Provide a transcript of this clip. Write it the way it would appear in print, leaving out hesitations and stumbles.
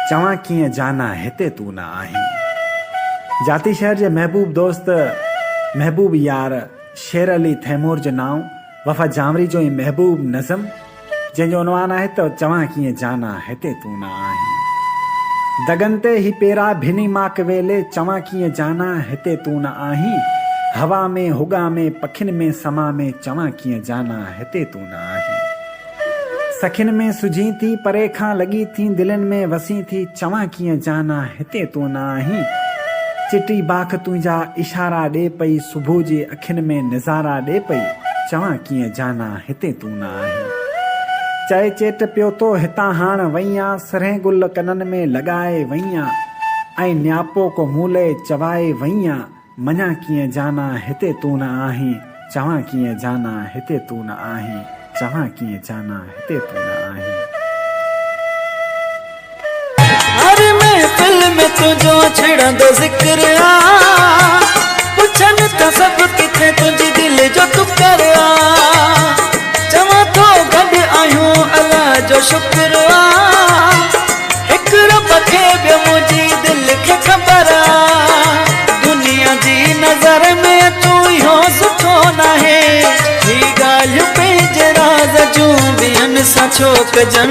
चवां कीअं जाना हिते तू न आहीं। जाती शहर जे महबूब दोस्त महबूब यार शेर अली तैमूर जो नाम वफ़ा जामरी जो ही महबूब नज़म जंहिंजो उनवान आहे त चवां कीअं जाना हिते तू न आहीं। दगन ते ही पेरा भिनी माक वेले चवां कीअं जाना हिते तू न आहीं। हवा में हुगा में पखिन में समा में चवां कीअं जाना हिते तू न आहीं। सखिन में सुझी थी परे खां लगी थी दिलनि में वसी थी चवां कीअं जाना हिते तू न आहीं। चिटी बाख तुंहिंजा इशारा ॾे पई सुबुह जे अखियुनि में नज़ारा ॾे पई चवां कीअं जाना हिते तू न आहीं। चए चेट पियो तो हितां हाण वईयां सरह गुल कननि में लॻाए वईयां ऐं न्यापो को मूले चवाए वईयां मञा कीअं जाना हिते तू न आहीं। चवां कीअं जाना हिते तू न आहीं। चवां कीअं जाना हिते तू न आहीं। में तुझो छिड़ंदो ज़िक्र आ पुछन त सब किथे तुझी दिल जो टुकर आ। चवां तो गॾु आहियूं अल्लाह जो शुक्र आ। हिक रब खे ॿियो मुंहिंजी दिल खे ख़बर आ। दुनिया जी नज़र में तूं इहो सुठो नाहे। ही ॻाल्हियूं पंहिंजे राज़ जूं ॿियनि सां छो कजनि।